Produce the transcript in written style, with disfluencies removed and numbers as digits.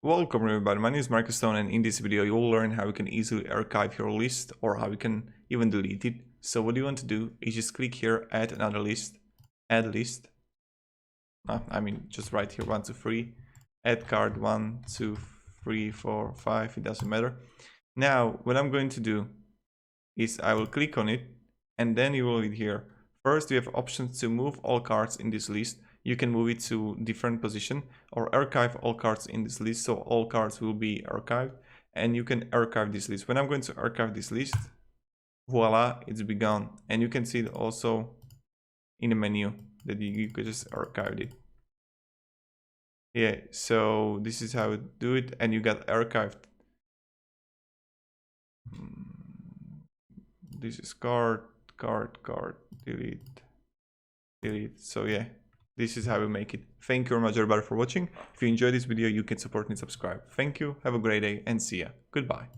Welcome everybody, my name is Marcus Stone, and in this video you will learn how you can easily archive your list or how you can even delete it. So what you want to do is just click here, add another list, add list. Just right here 1, 2, 3, add card 1, 2, 3, 4, 5, it doesn't matter. Now what I'm going to do is I will click on it and then you will read here. First, you have options to move all cards in this list. You can move it to different position or archive all cards in this list. So all cards will be archived and you can archive this list. When I'm going to archive this list, voila, it's begun. And you can see it also in the menu that you could just archive it. Yeah, so this is how to do it, and you got archived. This is card, delete. So yeah, this is how we make it. Thank you very much everybody for watching. If you enjoyed this video, you can support me and subscribe. Thank you, have a great day, and see ya. Goodbye.